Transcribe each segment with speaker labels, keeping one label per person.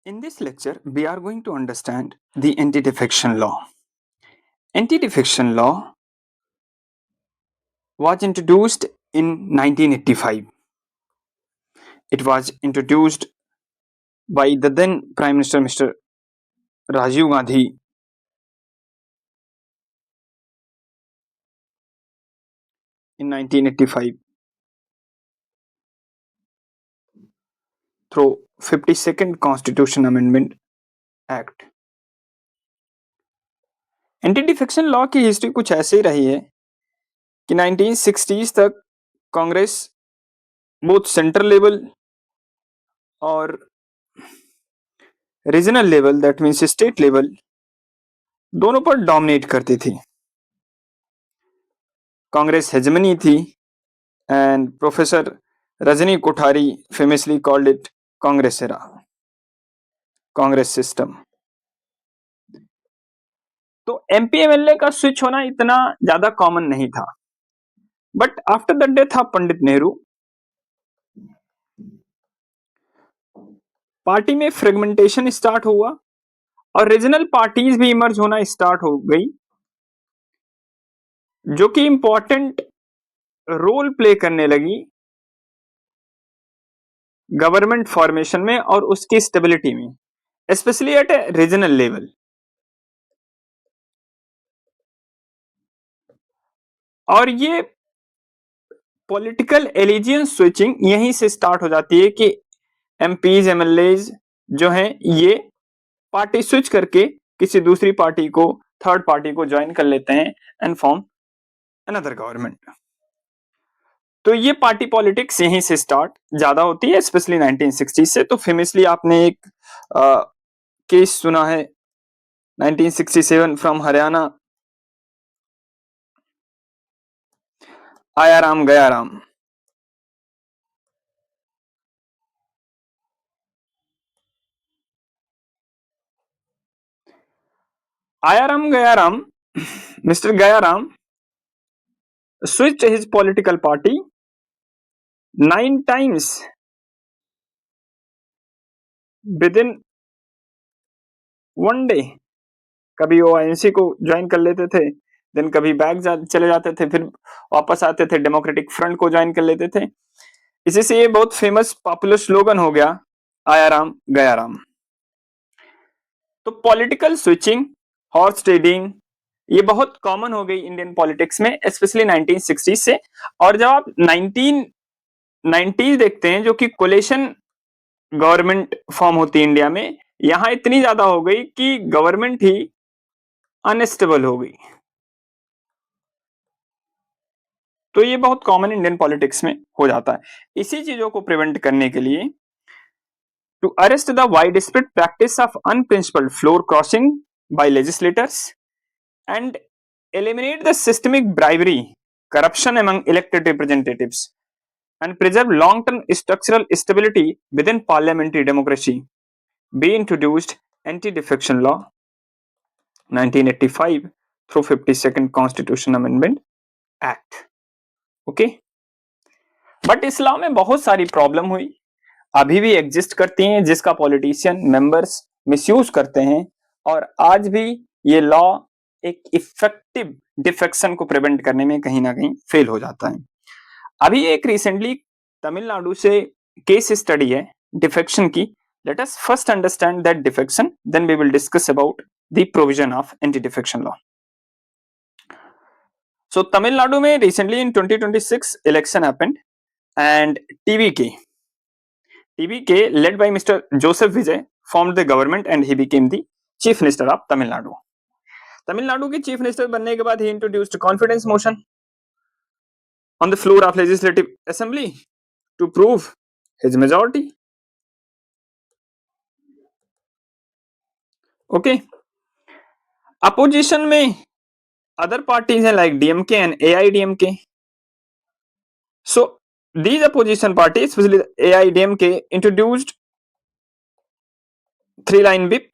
Speaker 1: In this lecture, we are going to understand the anti-defection law. Anti-defection law was introduced in 1985. It was introduced by the then Prime Minister Mr. Rajiv Gandhi in 1985 through 52nd Constitution Amendment Act. Anti defection law की history कुछ ऐसे ही रही है कि 1960s तक Congress both central level और regional level that means state level दोनों पर डोमिनेट करती थी. कांग्रेस हेजमनी थी and Professor Rajani Kothari famously called it Congress era, Congress system. तो एमपीएमएलए का स्विच होना इतना ज्यादा कॉमन नहीं था, but after the death of Pandit Nehru party में फ्रेगमेंटेशन स्टार्ट हुआ और रीजनल पार्टीज भी इमर्ज होना स्टार्ट हो गई, जो कि इंपॉर्टेंट रोल प्ले करने लगी गवर्नमेंट फॉर्मेशन में और उसकी स्टेबिलिटी में, specially at a regional level. और ये पॉलिटिकल एलिजियंस स्विचिंग यहीं से स्टार्ट हो जाती है कि एमपीज एमएलएज जो हैं ये पार्टी स्विच करके किसी दूसरी पार्टी को, थर्ड पार्टी को ज्वाइन कर लेते हैं एंड फॉर्म अनदर गवर्नमेंट. तो ये पार्टी पॉलिटिक्स यहीं से स्टार्ट ज्यादा होती है, स्पेशली 1960 से. तो फेमसली आपने एक केस सुना है 1967 फ्रॉम हरियाणा, आया राम गया राम. आया राम गया Ram, Mr. Gaya Ram switched his political party 9 times within one day. कभी वो आईएनसी को ज्वाइन कर लेते थे, देन कभी बैक चले जाते थे, फिर वापस आते थे, डेमोक्रेटिक फ्रंट को ज्वाइन कर लेते थे. इसी से ये बहुत फेमस पॉपुलर स्लोगन हो गया, आया राम गया राम. तो पॉलिटिकल स्विचिंग, हॉर्स ट्रेडिंग ये बहुत कॉमन हो गई इंडियन पॉलिटिक्स में, स्पेशली 1960 से. और जब आप 1990 देखते हैं, जो कि कोलेशन गवर्नमेंट फॉर्म होती है इंडिया में, यहां इतनी ज्यादा हो गई कि गवर्नमेंट ही अनस्टेबल हो गई. तो ये बहुत कॉमन इंडियन पॉलिटिक्स में हो जाता है. इसी चीजों को प्रिवेंट करने के लिए to arrest the widespread practice of unprincipled floor crossing by legislators and eliminate the systemic bribery, corruption among elected representatives, and preserve long-term structural stability within parliamentary democracy, be introduced Anti-Defection Law 1985 through 52nd Constitution Amendment Act. Okay? But इस law में बहुत सारी problem हुई, अभी भी exist करती हैं, जिसका पॉलिटिशियन मेंबर्स मिसयूज करते हैं, और आज भी ये लॉ एक इफेक्टिव डिफेक्शन को प्रिवेंट करने में कहीं ना कहीं फेल हो जाता है. अभी एक रिसेंटली तमिलनाडु से केस स्टडी है डिफेक्शन की. Let us first understand that defection, then we will discuss about the provision of anti defection law. So Tamil Nadu में recently in 2026 election happened and TVK led by Mr. Joseph Vijay formed the government and he became the chief minister of Tamil Nadu. Tamil Nadu के chief minister बनने के बाद ही introduced confidence motion on the floor of legislative assembly to prove his majority. Okay, opposition में other parties हैं like DMK and AIDMK. So these opposition parties, especially AIDMK, introduced 3-line whip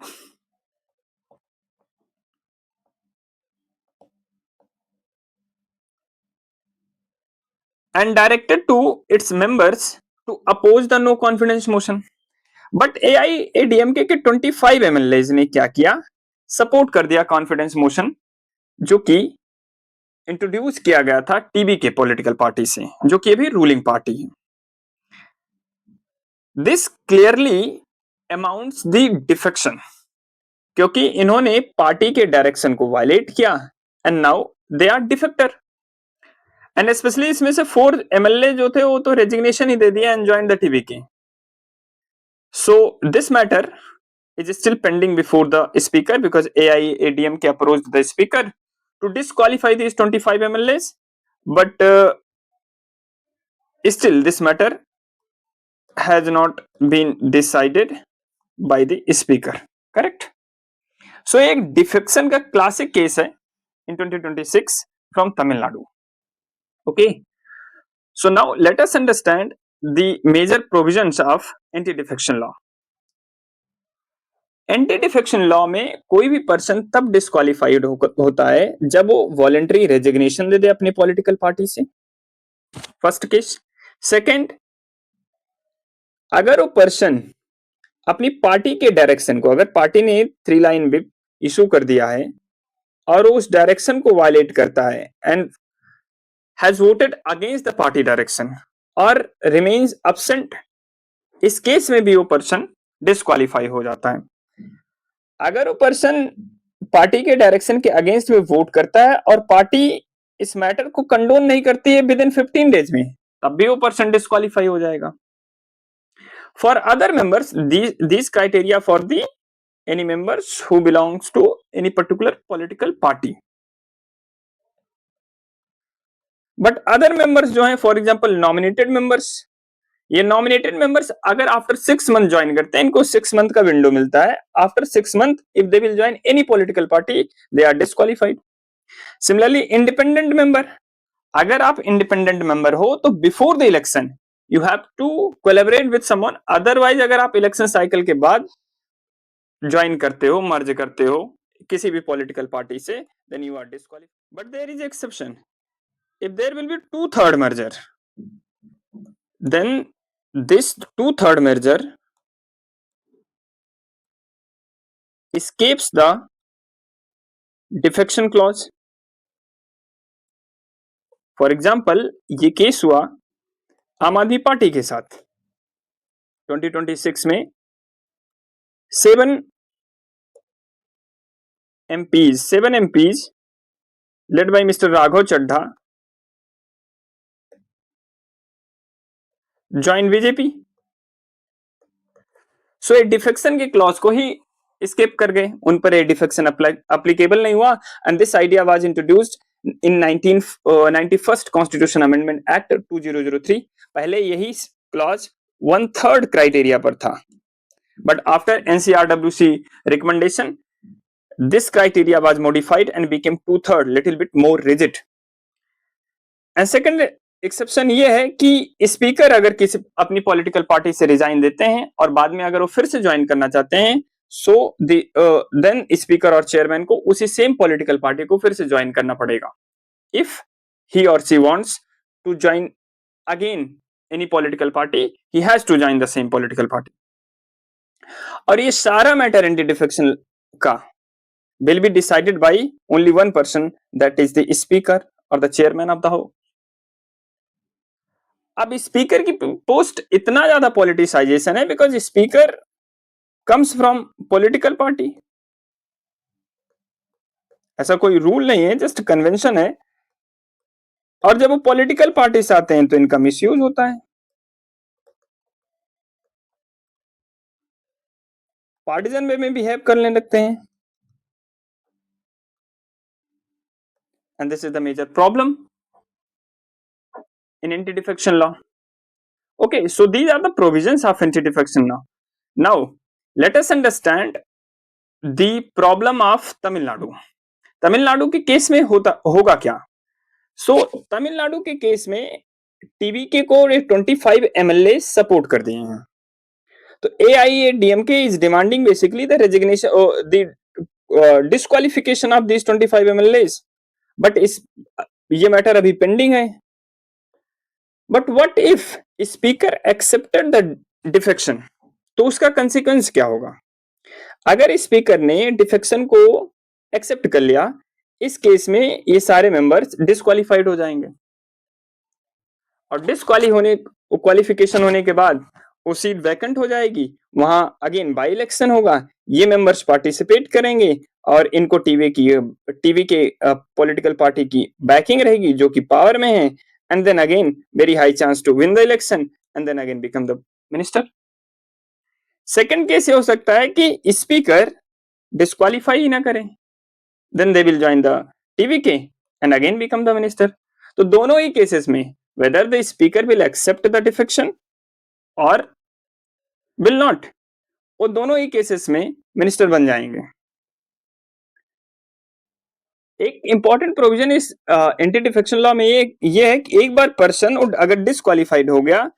Speaker 1: and directed to its members to oppose the no confidence motion. But AIADMK के 25 MLAs ने क्या किया, support कर दिया confidence motion, जो कि introduce किया गया था टीबी के पॉलिटिकल पार्टी से, जो कि अभी रूलिंग पार्टी है। This clearly amounts the defection, क्योंकि इन्होंने पार्टी के डायरेक्शन को वायलेट किया and now they are defector. And specially इसमें से 4 एमएलए जो थे वो तो रेजिग्नेशन ही दे दिया and join the TBK. So this matter is still pending before the speaker because AIADMK approached the speaker to disqualify these 25 MLAs, but still this matter has not been decided by the speaker. Correct? So एक defection का classic case है in 2026 from Tamil Nadu. Okay. So now let us understand the major provisions of anti-defection law. Anti defection law में कोई भी person तब disqualified होता है जब वो वॉलेंटरी रेजिग्नेशन दे दे अपनी पॉलिटिकल पार्टी से, फर्स्ट केस। सेकंड, अगर वो पर्सन अपनी पार्टी के डायरेक्शन को, अगर पार्टी ने 3 लाइन विप इशू कर दिया है और उस डायरेक्शन को वायलेट करता है and has voted against the party direction और रिमेन्स एब्सेंट, इस केस में भी वो पर्सन डिस्क्वालिफाई हो जाता है। अगर वो पर्सन पार्टी के डायरेक्शन के अगेंस्ट में वोट करता है और पार्टी इस मैटर को कंडोन नहीं करती है विद इन 15 डेज में, तब भी वो पर्सन डिस्क्वालिफाई हो जाएगा। For other members this criteria for the any members who belongs to any particular political party. But other members जो है, फॉर एग्जांपल नॉमिनेटेड मेंबर्स, ये नॉमिनेटेड मेंबर्स अगर आफ्टर 6 मंथ ज्वाइन करते हैं, इनको 6 मंथ का विंडो मिलता है। After 6 month if they will join any political party they are disqualified. Similarly independent member, अगर आप इंडिपेंडेंट मेंबर हो तो before the election you have to collaborate with someone, otherwise अगर आप इलेक्शन साइकिल के बाद ज्वाइन करते हो, मर्ज करते हो किसी भी पॉलिटिकल पार्टी से, then you are disqualified. But there is exception, if there will be 2/3 merger, then this 2/3 merger escapes the defection clause. For example ये केस हुआ आम आदमी पार्टी के साथ 2026 में। 7 MPs led by Mr. Raghav Chadha joined BJP. So ये defection के clause को ही skip कर गए, उन पर ये डिफेक्शन अप्लीकेबल नहीं हुआ। And this idea was introduced in 91st constitution amendment act 2003। पहले यही क्लॉज 1/3 क्राइटेरिया पर था, but after NCRWC recommendation this criteria was modified and became 2/3, little bit more rigid. And second exception ये है कि speaker अगर किसी अपनी पॉलिटिकल पार्टी से रिजाइन देते हैं और बाद में अगर वो फिर से ज्वाइन करना चाहते हैं, सो देन स्पीकर और चेयरमैन को उसी सेम पॉलिटिकल पार्टी को फिर से ज्वाइन करना पड़ेगा। इफ ही और she wants to join again any political party, he has to join the same political party. और ये सारा मैटर एंटी डिफेक्शन का will be decided by only one person, that is the speaker or the chairman of the house. अब speaker की post इतना ज्यादा politicisation है because speaker comes from political party. ऐसा कोई रूल नहीं है, जस्ट कन्वेंशन है। और जब वो पॉलिटिकल पार्टी से आते हैं तो इनका मिसयूज होता है, पार्टिजन वे में बिहेव करने लगते हैं। And this is the major problem in anti-defection law. Okay, so these are the provisions of anti-defection law. Now, let us understand the problem of Tamil Nadu. Tamil Nadu के case में होगा क्या? So, Tamil Nadu के case में TVK को 25 MLA support कर दिए हैं। तो AIADMK is demanding basically the resignation or the disqualification of these 25 MLAs. But ये मैटर अभी पेंडिंग है। But what if speaker accepted the defection, तो उसका कंसिक्वेंस क्या होगा? अगर स्पीकर ने डिफेक्शन को एक्सेप्ट कर लिया, इस केस में ये सारे मेंबर्स डिस्क्वालिफाइड हो जाएंगे और क्वालिफिकेशन होने के बाद वो सीट वैकेंट हो जाएगी, वहां अगेन बाई इलेक्शन होगा, ये मेंबर्स पार्टिसिपेट करेंगे और इनको टीवी के पॉलिटिकल पार्टी की बैकिंग रहेगी जो कि पावर में है, and then again very high chance to win the election and then again become the minister. Second case ये हो सकता है कि स्पीकर डिस्क्वालीफाई ही ना करें, then they will join the TVK and again become the minister. तो दोनों ही केसेस में whether the speaker will accept the defection और विल नॉट, वो दोनों ही केसेस में मिनिस्टर बन जाएंगे। एक इंपॉर्टेंट प्रोविजन इस एंटी डिफेक्शन लॉ में ये है कि एक बार पर्सन अगर डिस्क्वालिफाइड हो गया,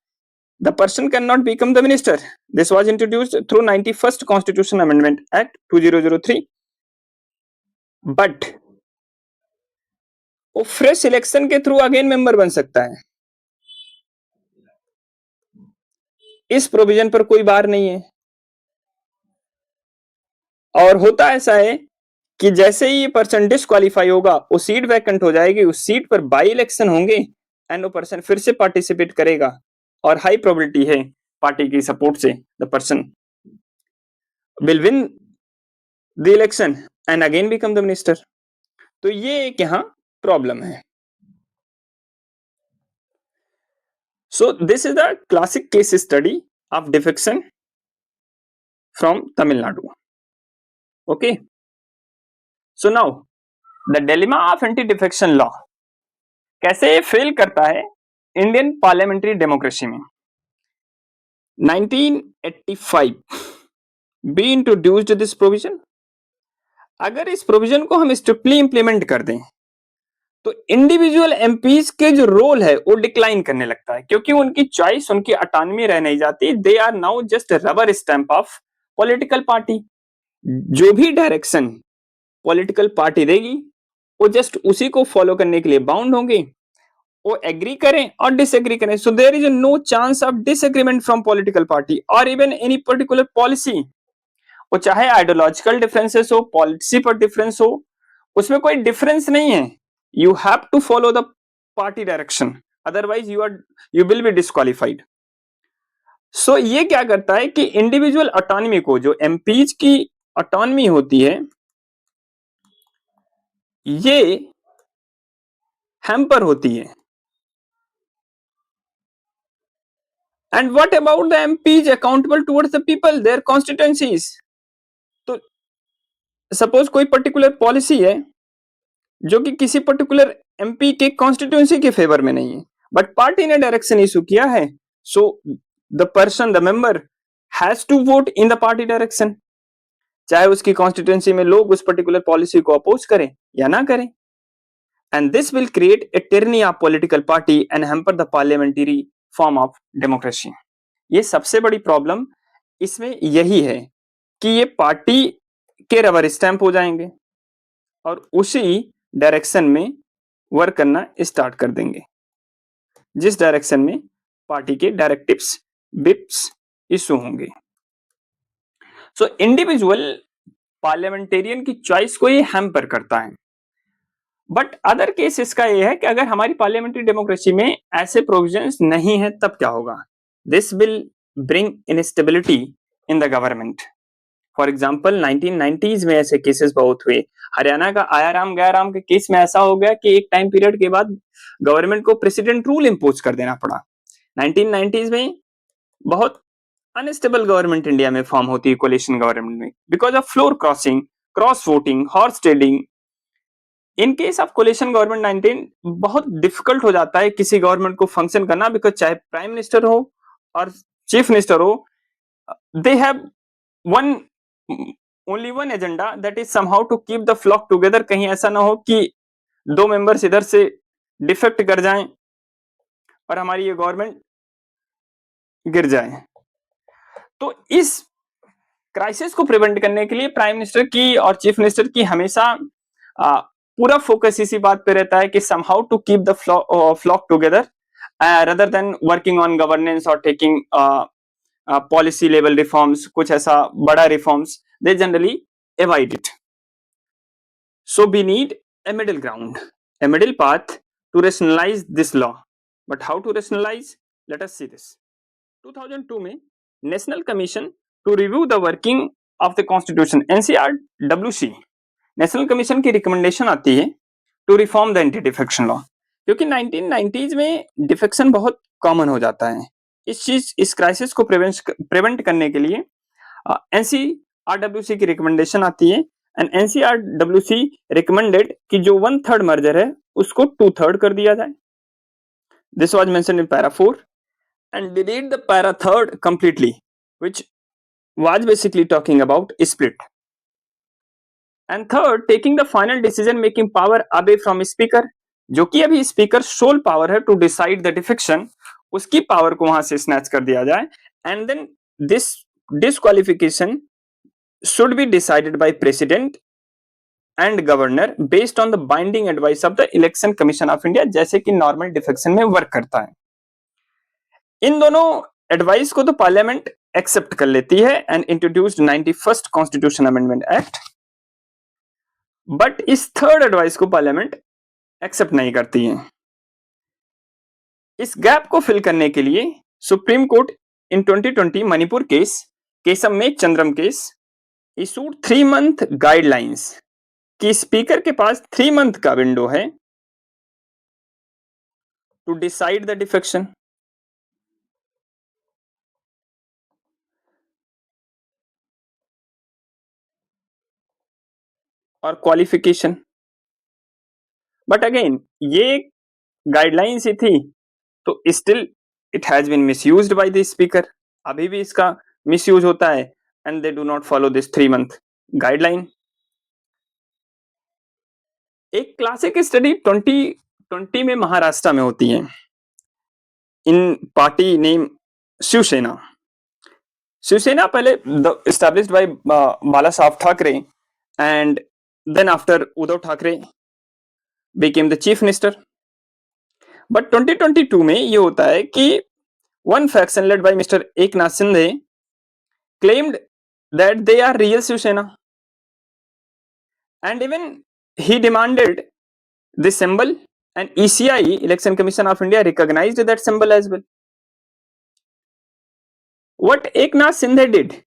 Speaker 1: the person cannot become the minister. This was introduced through 91st Constitution Amendment Act 2003. But वो फ्रेश इलेक्शन के थ्रू अगेन मेंबर बन सकता है, इस प्रोविजन पर कोई बार नहीं है। और होता ऐसा है कि जैसे ही ये पर्सन डिस्क्वालीफाई होगा, वो सीट वैकेंट हो जाएगी, उस सीट पर बाई इलेक्शन होंगे एंड वो पर्सन फिर से पार्टिसिपेट करेगा और हाई प्रोबेबिलिटी है पार्टी की सपोर्ट से the person will win the election and again become the minister. तो ये एक यहां प्रॉब्लम है। So this is the classic case study of defection from Tamil Nadu. Okay. So now the dilemma of anti-defection law कैसे fail करता है Indian parliamentary democracy में। 1985 be introduced this provision. अगर इस प्रोविजन को हम स्ट्रिक्टली इंप्लीमेंट कर दें तो इंडिविजुअल एमपीज के जो रोल है वो डिक्लाइन करने लगता है, क्योंकि उनकी चॉइस, उनकी ऑटोनॉमी रह नहीं जाती। They are now just rubber stamp of political party. जो भी डायरेक्शन पॉलिटिकल पार्टी देगी वो जस्ट उसी को फॉलो करने के लिए बाउंड होंगे, वो एग्री करें और डिसएग्री करें। So there is no chance of disagreement from political party और इवन एनी पर्टिकुलर पॉलिसी। वो चाहे आइडियोलॉजिकल डिफरेंसेस हो, पॉलिसी पर डिफरेंस हो, उसमें कोई डिफरेंस नहीं है। You have to follow the party direction, otherwise you will be disqualified. So ये क्या करता है कि इंडिविजुअल ऑटोनॉमी को, जो एमपीज की ऑटोनॉमी होती है, ये हैम्पर होती है। And what about the MPs accountable towards the people, their constituencies. तो सपोज कोई पर्टिकुलर पॉलिसी है जो कि किसी पर्टिकुलर एमपी के कॉन्स्टिट्यूएंसी के फेवर में नहीं है, बट पार्टी ने डायरेक्शन इशू किया है, so the person, the member has to vote in the party direction, चाहे उसकी कॉन्स्टिट्यूएंसी में लोग उस पर्टिकुलर पॉलिसी को अपोज करें या ना करें। And this will create a tyranny of political party and hamper the parliamentary form of democracy. ये सबसे बड़ी प्रॉब्लम इसमें यही है कि ये पार्टी के रबर स्टैंप हो जाएंगे और उसी डायरेक्शन में वर्क करना स्टार्ट कर देंगे जिस डायरेक्शन में पार्टी के डायरेक्टिव्स, बिप्स इशू होंगे। सो इंडिविजुअल पार्लियामेंटेरियन की चॉइस को ये हैम्पर करता है। बट अदर केसेस का ये है कि अगर हमारी पार्लियामेंट्री डेमोक्रेसी में ऐसे प्रोविजंस नहीं है तब क्या होगा? This will bring instability in the government. For example 1990s में ऐसे केसेस बहुत हुए। हरियाणा का आयाराम गयाराम के केस में ऐसा हो गया कि एक टाइम पीरियड के बाद गवर्नमेंट को प्रेसिडेंट रूल इंपोज कर देना पड़ा। 1990s में बहुत अनस्टेबल गवर्नमेंट इंडिया में फॉर्म होती है, कोलिशन गवर्नमेंट में, because of floor crossing, cross voting, horse trading. In case of coalition government 19 बहुत डिफिकल्ट हो जाता है किसी गवर्नमेंट को फंक्शन करना, बिकॉज चाहे प्राइम मिनिस्टर हो और चीफ मिनिस्टर हो, they have only one agenda, that is somehow to keep the flock together। कहीं ऐसा ना हो कि दो मेंबर्स इधर से डिफेक्ट कर जाएं और हमारी ये गवर्नमेंट गिर जाए। तो इस क्राइसिस को प्रिवेंट करने के लिए प्राइम मिनिस्टर की और चीफ मिनिस्टर की हमेशा पूरा फोकस इसी बात पे रहता है कि somehow to keep the flock together rather than working on governance or taking policy level reforms, कुछ ऐसा बड़ा reforms, they generally avoid it. So we need a middle ground, a middle path to rationalize this law. But how to rationalize? Let us see this. 2002 में national commission to review the working of the constitution NCRWC national commission की recommendation आती है to reform the anti defection law, क्योंकि 1990s में defection बहुत common हो जाता है. इस क्राइसिस को प्रिवेंट करने के लिए NCRWC की रिकमेंडेशन आती है एंड NCRWC रिकमेंडेड कि जो 1/3 मर्जर है उसको 2/3 कर दिया जाए. This was mentioned in para 4 and delete the para third completely, which was basically talking about split. And third, taking the final decision making power away from speaker, जो कि अभी स्पीकर सोल पावर है to decide the defection, उसकी power को वहां से snatch कर दिया जाए. And then this disqualification should be decided by president and governor based on the binding advice of the election commission of India, जैसे कि नॉर्मल डिफेक्शन में वर्क करता है. इन दोनों एडवाइस को तो पार्लियामेंट एक्सेप्ट कर लेती है and introduced 91st constitution amendment act, but इस थर्ड एडवाइस को पार्लियामेंट एक्सेप्ट नहीं करती है. इस गैप को फिल करने के लिए supreme court in 2020 Manipur case Keisham में चंद्रम केस इशूड 3 month गाइडलाइंस कि स्पीकर के पास 3 month का विंडो है टू डिसाइड द डिफेक्शन. और क्वालिफिकेशन. बट अगेन ये गाइडलाइंस ही थी, तो still it has been misused by the speaker. अभी भी इसका मिसयूज होता है and they do not follow this 3 month guideline. एक क्लासिक स्टडी 2020 में महाराष्ट्र में होती है इन पार्टी नेम शिवसेना. शिवसेना पहले established by बाला साहब Thackeray and then after Uddhav Thackeray became the chief minister. But 2022 में ये होता है कि one faction led by Mr. Eknath Shinde claimed that they are real Shivsena, and even he demanded this symbol, and ECI Election Commission of India recognized that symbol as well. What Eknath Shinde did,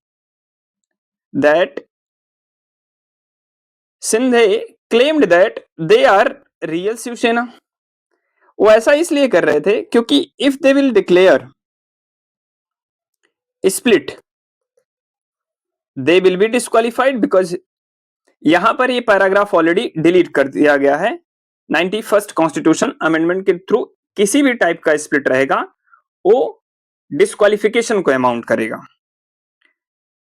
Speaker 1: that Shinde claimed that they are real Shivsena. वो ऐसा इसलिए कर रहे थे क्योंकि if they will declare split they will be disqualified, because यहां पर ये पैराग्राफ ऑलरेडी डिलीट कर दिया गया है. 91st कॉन्स्टिट्यूशन अमेंडमेंट के थ्रू किसी भी टाइप का स्प्लिट रहेगा वो डिस्क्वालिफिकेशन को अमाउंट करेगा.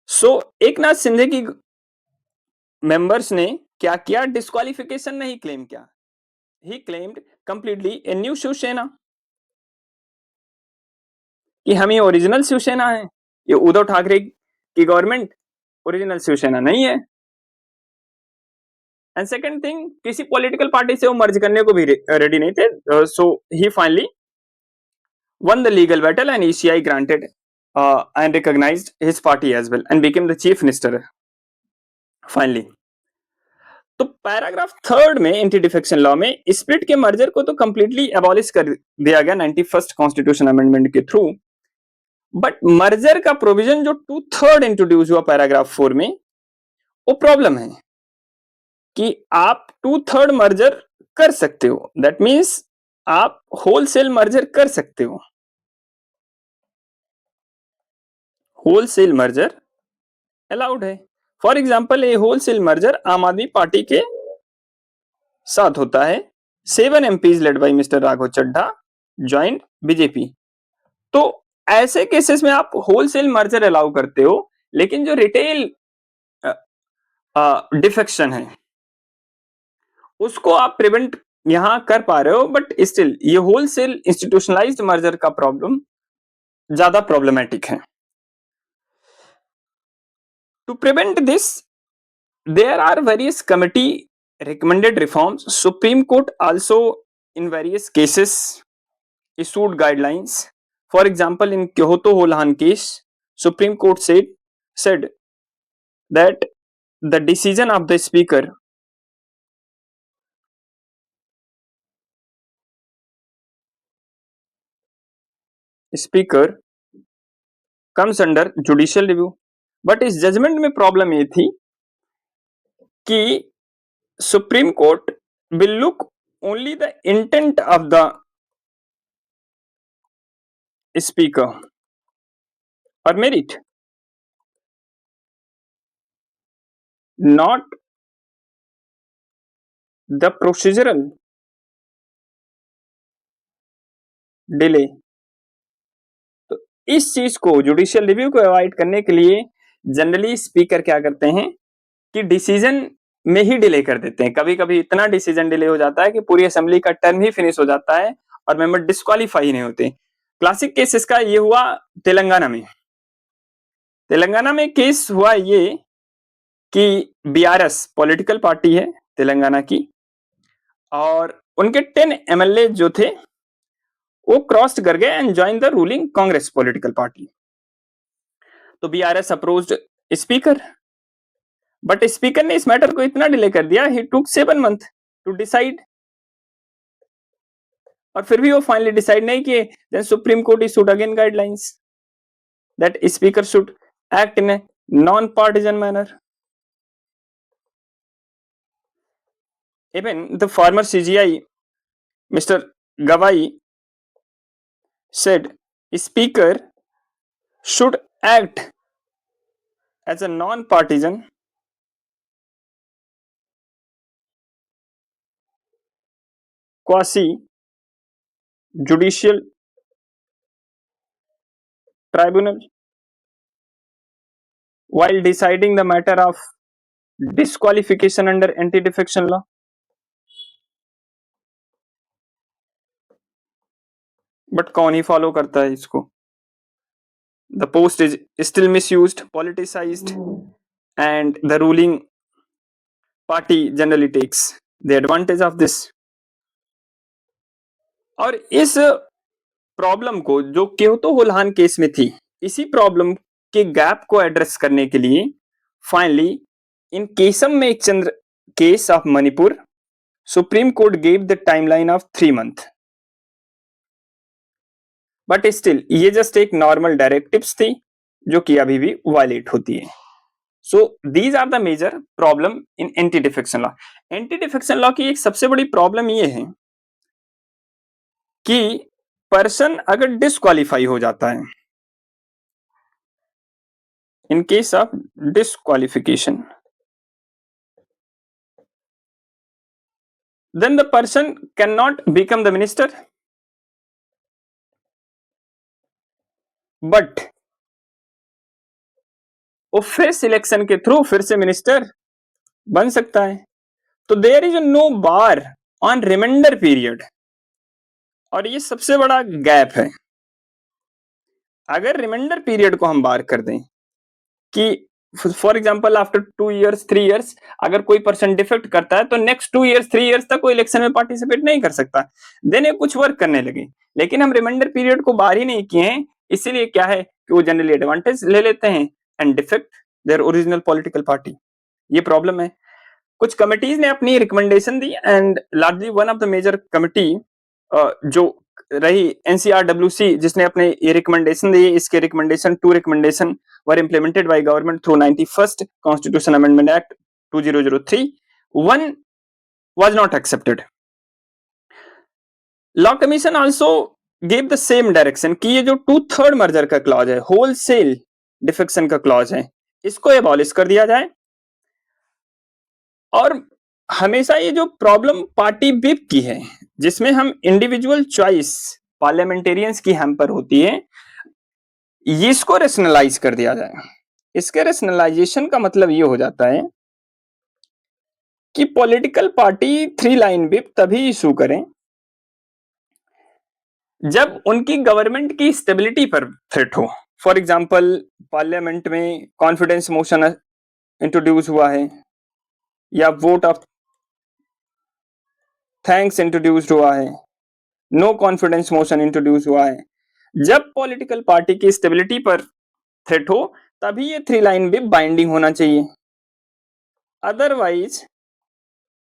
Speaker 1: सो एकनाथ शिंदे की मेंबर्स ने क्या किया? डिस्क्वालिफिकेशन नहीं क्लेम किया. He claimed completely a new Shiv Sena, कि हम ये ओरिजिनल शिवसेना है, ये उद्धव ठाकरे की गवर्नमेंट ओरिजिनल शिवसेना नहीं है. एंड सेकंड थिंग, किसी पॉलिटिकल पार्टी से वो मर्ज करने को भी रेडी नहीं थे. So he finally won the legal battle and ECI granted and recognised his party as well and became the chief minister finally. तो पैराग्राफ 3 में एंटी डिफेक्शन लॉ में स्प्लिट के मर्जर को तो कंप्लीटली अबॉलिश कर दिया गया 91st कॉन्स्टिट्यूशन अमेंडमेंट के थ्रू, बट मर्जर का प्रोविजन जो 2/3 इंट्रोड्यूस हुआ पैराग्राफ 4 में, वो प्रॉब्लम है कि आप 2/3 मर्जर कर सकते हो. दैट मीन्स आप होलसेल मर्जर कर सकते हो. होलसेल मर्जर अलाउड है. फॉर एग्जाम्पल ये होलसेल मर्जर आम आदमी पार्टी के साथ होता है. 7 MPs led by mister Raghav Chadha joined BJP. तो ऐसे केसेस में आप होलसेल मर्जर अलाउ करते हो, लेकिन जो रिटेल डिफेक्शन है उसको आप प्रिवेंट यहां कर पा रहे हो, बट स्टिल ये होलसेल इंस्टीट्यूशनलाइज्ड मर्जर का प्रॉब्लम ज्यादा प्रॉब्लमेटिक है. To prevent this, there are various committee recommended reforms. Supreme Court also in various cases issued guidelines. For example, in Kyoto Holahan case, Supreme Court said that the decision of the speaker comes under judicial review. But इस judgement में problem ये थी कि supreme court will look only the intent of the speaker और merit, not the procedural delay. तो इस चीज को, जुडिशियल रिव्यू को अवॉइड करने के लिए जनरली स्पीकर क्या करते हैं कि डिसीजन में ही डिले कर देते हैं। कभी कभी इतना डिसीजन डिले हो जाता है कि पूरी असेंबली का टर्म ही फिनिश हो जाता है और मेंबर डिस्क्वालीफाई नहीं होते। क्लासिक केस इसका ये हुआ तेलंगाना में। तेलंगाना में केस हुआ ये कि बीआरएस पॉलिटिकल पार्टी है तेलंगाना की, और उनके 10 एमएलए जो थे वो क्रॉस कर गए and join the ruling Congress political party. तो BRS approached speaker, but speaker ने इस मैटर को इतना डिले कर दिया, he took 7 month to decide, और फिर भी वो फाइनली डिसाइड नहीं किए। Then supreme court issued again guidelines that speaker should act in a non partisan manner. Even the former CGI, Mr. Gawai, said Speaker should act as a non-partisan quasi-judicial tribunal while deciding the matter of disqualification under anti-defection law. But कौन ही follow करता है इसको? The post is still misused, politicized, and the ruling party generally takes the advantage of this. और इस problem को जो Kyoto हुल्हान case में थी, इसी प्रॉब्लम के गैप को एड्रेस करने के लिए फाइनली इन केसम में Chandra case of Manipur, supreme court gave the timeline of 3 month. But still ये जस्ट एक नॉर्मल डायरेक्टिव्स थी जो कि अभी भी वायलेट होती है। So these are the major problem in anti defection law. Anti defection law की एक सबसे बड़ी प्रॉब्लम ये है कि पर्सन अगर डिस्क्वालीफाई हो जाता है, in case of disqualification, then the person cannot become the minister, but वो फिर सिलेक्शन के थ्रू फिर से मिनिस्टर बन सकता है। तो there is no bar on reminder period, और ये सबसे बड़ा गैप है। अगर रिमाइंडर पीरियड को हम बार कर दें कि for example after 2 years 3 years अगर कोई पर्सन डिफेक्ट करता है तो नेक्स्ट 2 years 3 years तक कोई इलेक्शन में पार्टिसिपेट नहीं कर सकता, देन ये कुछ वर्क करने लगे। लेकिन हम रिमाइंडर पीरियड को बार ही नहीं किए हैं, इसीलिए क्या है कि वो जनरली एडवांटेज ले लेते हैं and defect their original political party. ये प्रॉब्लम है। कुछ कमिटीज ने अपनी रिकमेंडेशन दी and largely one of the major committee जो रही एनसीआरडब्ल्यूसी, जिसने अपने ये रिकमेंडेशन दी। इसके recommendation 2 recommendation were implemented by government through 91st constitution amendment act 2003। One was not accepted. Law commission also gave the same direction कि ये जो 2/3 मर्जर का क्लॉज है, होलसेल डिफेक्शन का क्लॉज है, इसको एबॉलिश कर दिया जाए। और हमेशा ये जो प्रॉब्लम पार्टी विप की है, जिसमें हम इंडिविजुअल चॉइस पार्लियामेंटेरियंस की हैम्पर होती है, इसको रेशनलाइज कर दिया जाए। इसके रेशनलाइजेशन का मतलब ये हो जाता है कि पॉलिटिकल पार्टी 3 लाइन विप तभी इशू करें जब उनकी गवर्नमेंट की स्टेबिलिटी पर थ्रेट हो। फॉर एग्जांपल पार्लियामेंट में कॉन्फिडेंस मोशन इंट्रोड्यूस हुआ है, या वोट ऑफ थैंक्स इंट्रोड्यूस्ड हुआ है, नो कॉन्फिडेंस मोशन इंट्रोड्यूस हुआ है। जब पॉलिटिकल पार्टी की स्टेबिलिटी पर थ्रेट हो तभी ये 3 लाइन भी बाइंडिंग होना चाहिए, otherwise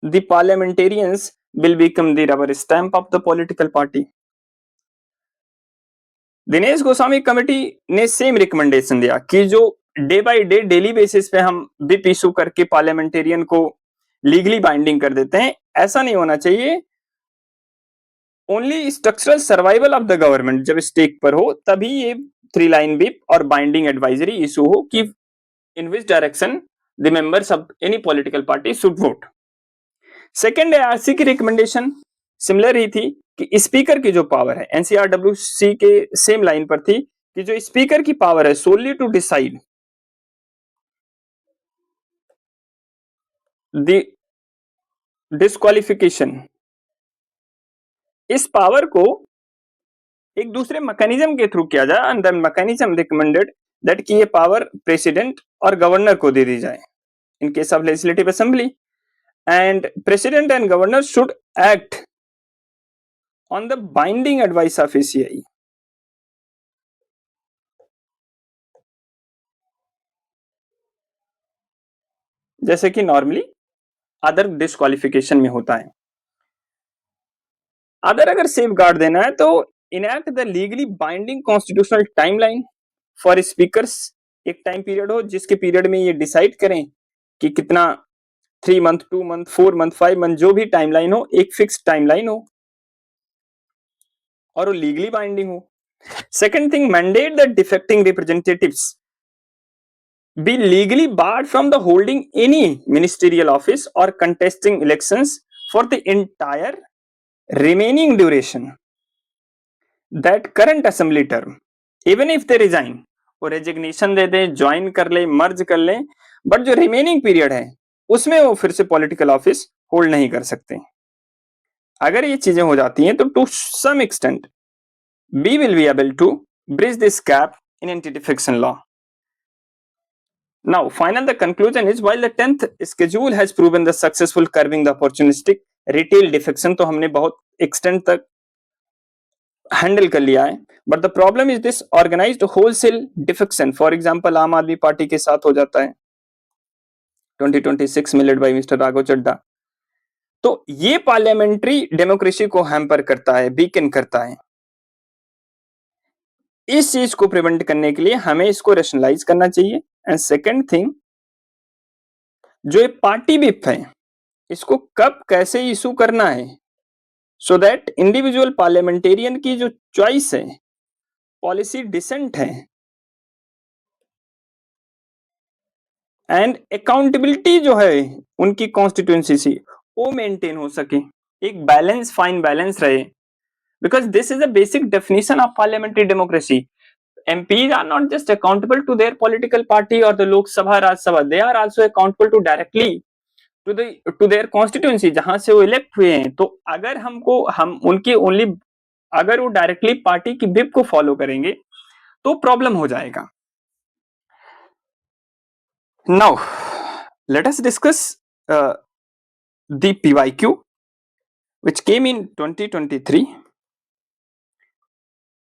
Speaker 1: the parliamentarians will become the rubber stamp of the political party. Dinesh Goswami committee ने सेम रिकमेंडेशन दिया कि जो day by day daily basis पे हम विप इशू करके पार्लियामेंटेरियन को लीगली बाइंडिंग कर देते हैं, ऐसा नहीं होना चाहिए। Only structural survival of the government जब स्टेक पर हो तभी ये 3 लाइन विप और बाइंडिंग एडवाइजरी इशू हो कि in which direction the members of any political party should vote. Second ARC की रिकमेंडेशन सिमिलर ही थी कि स्पीकर की जो पावर है, एनसीआरडब्ल्यूसी के सेम लाइन पर थी कि जो स्पीकर की पावर है सोनली टू डिसाइड द डिस्क्वालिफिकेशन, इस पावर को एक दूसरे मैकेनिज्म के थ्रू किया जाए and the mechanism recommended that कि ये पावर प्रेसिडेंट और गवर्नर को दे दी जाए in case of legislative assembly, and president and governor should act on the binding advice of ACI. जैसे कि नॉर्मली अदर डिस्क्वालिफिकेशन में होता है। अगर सेफ गार्ड देना है तो enact the legally binding constitutional timeline for speakers, एक टाइम पीरियड हो जिसके पीरियड में ये डिसाइड करें कि कितना 3 मंथ, 2 मंथ, 4 मंथ, 5 मंथ जो भी टाइमलाइन हो, एक फिक्स टाइमलाइन हो और वो लीगली बाइंडिंग हो। Second thing, mandate the defecting representatives be legally barred from the holding any ministerial office or contesting elections for the entire remaining duration that current assembly term, even if they resign, वो resignation दे दें, join कर ले, मर्ज कर ले, but जो remaining period है उसमें वो फिर से पॉलिटिकल ऑफिस होल्ड नहीं कर सकते। अगर ये चीजें हो जाती हैं तो to some extent we will be able to bridge this gap in anti-defection law. Now, final the conclusion is while the 10th schedule has proven the successful curbing the opportunistic retail defection, तो हमने बहुत extent तक handle कर लिया है, but the problem is this organized wholesale defection, for example Aam Aadmi Party के साथ हो जाता है 2026 में led by mister Raghav Chadha, तो ये पार्लियामेंट्री डेमोक्रेसी को हैम्पर करता है, वीकन करता है। इस चीज को प्रिवेंट करने के लिए हमें इसको रेशनलाइज करना चाहिए। एंड सेकेंड थिंग, जो ये पार्टी विप है इसको कब कैसे इशू करना है, सो दैट इंडिविजुअल पार्लियामेंटेरियन की जो चॉइस है, पॉलिसी डिसेंट है एंड अकाउंटेबिलिटी जो है उनकी कॉन्स्टिट्यूएंसी से वो मेंटेन हो सके, एक बैलेंस, फाइन बैलेंस रहे, because this is a basic definition of parliamentary democracy. MPs are not just accountable to their political party or the Lok Sabha, Raj Sabha, they are also accountable to directly to their constituency जहां से वो elect हुए हैं। तो अगर हम उनके only अगर वो डायरेक्टली पार्टी की विप को फॉलो करेंगे तो प्रॉब्लम हो जाएगा। Now let us discuss the PYQ which came in 2023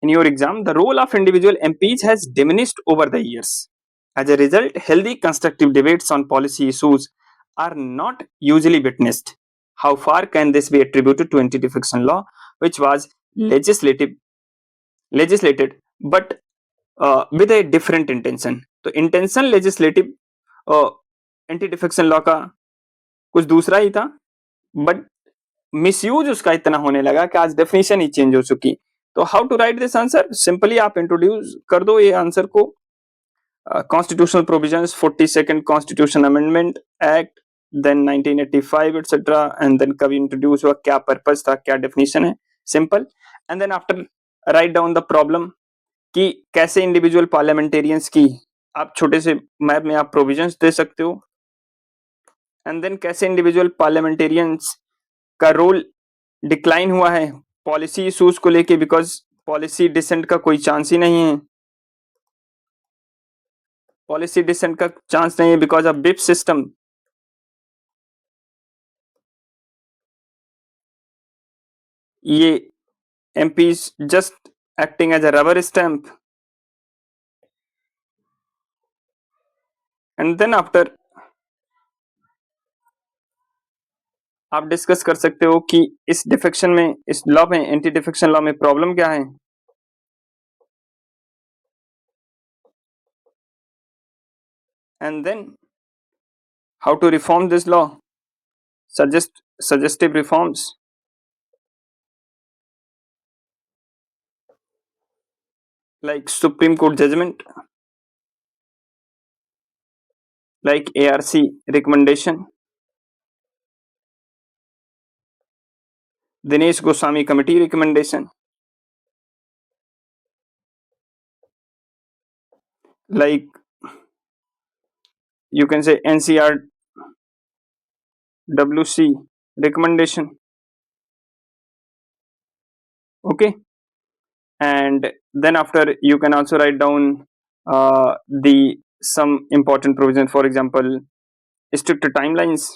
Speaker 1: in your exam. The role of individual MPs has diminished over the years. As a result, healthy constructive debates on policy issues are not usually witnessed. How far can this be attributed to anti-defection law, which was legislated but with a different intention? तो intention legislative anti defection law का कुछ दूसरा ही था, but misuse उसका इतना होने लगा कि आज डेफिनेशन ही चेंज हो चुकी। तो how to write this answer, simply आप इंट्रोड्यूस कर दो ये आंसर को, constitutional provisions, 42nd constitution amendment act, then 1985 etcetera, and then कभी इंट्रोड्यूस हुआ, क्या पर्पस था, क्या डेफिनेशन है, simple. And then after write down the problem कि कैसे इंडिविजुअल पार्लियामेंटेरियंस की आप छोटे से मैप में आप प्रोविजंस दे सकते हो, एंड देन कैसे इंडिविजुअल पार्लियामेंटेरियंस का रोल डिक्लाइन हुआ है पॉलिसी इश्यूज को लेके, बिकॉज पॉलिसी डिसेंट का कोई चांस ही नहीं है, पॉलिसी डिसेंट का चांस नहीं है बिकॉज ऑफ बिप सिस्टम। ये MPs just acting as a rubber stamp and then after आप डिस्कस कर सकते हो कि इस डिफेक्शन में, इस लॉ में, एंटी डिफेक्शन लॉ में प्रॉब्लम क्या है, and then how to reform this law, suggestive reforms like Supreme Court judgment, like ARC recommendation, Dinesh Goswami committee recommendation, like you can say NCRWC recommendation. Okay, and then after you can also write down the some important provision, for example, strict timelines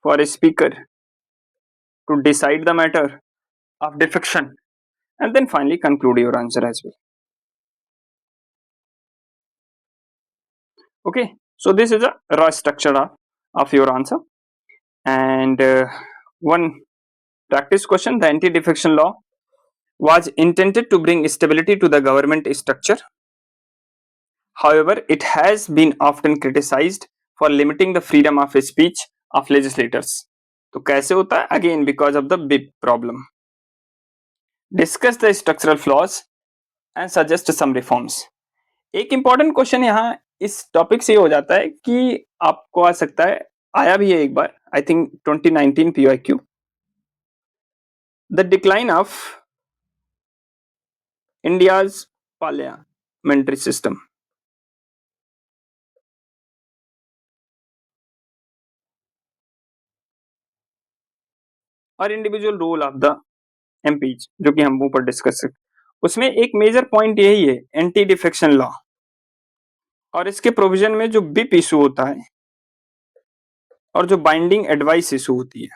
Speaker 1: for a speaker to decide the matter of defection, and then finally conclude your answer as well. Okay, so this is a raw structure of your answer. And one practice question: the anti-defection law was intended to bring stability to the government structure. However, it has been often criticized for limiting the freedom of speech of legislators. तो कैसे होता है? Again, because of the big problem. Discuss the structural flaws and suggest some reforms. एक important question यहाँ इस topic से हो जाता है कि आपको आ सकता है, आया भी है एक बार, I think 2019 PYQ, the decline of India's parliamentary system. और individual role of the MPs, जो कि हम ऊपर डिस्कस कर, उसमें एक मेजर पॉइंट यही है एंटी डिफेक्शन लॉ, और इसके प्रोविजन में जो बिप इशू होता है और जो बाइंडिंग एडवाइस इशू होती है,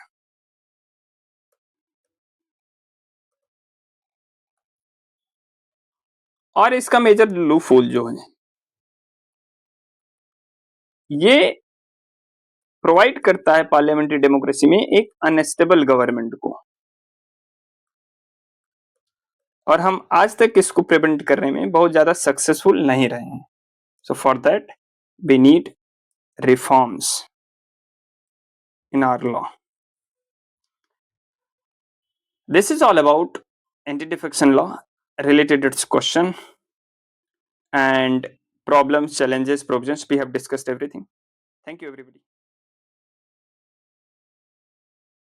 Speaker 1: और इसका मेजर लूपहोल जो है, ये प्रोवाइड करता है पार्लियामेंट्री डेमोक्रेसी में एक अनस्टेबल गवर्नमेंट को, और हम आज तक इसको प्रिवेंट करने में बहुत ज्यादा सक्सेसफुल नहीं रहे हैं. So for that we need reforms in our law. This is all about anti-defection law, related its question, and problems, challenges, provisions. We have discussed everything. Thank you, everybody.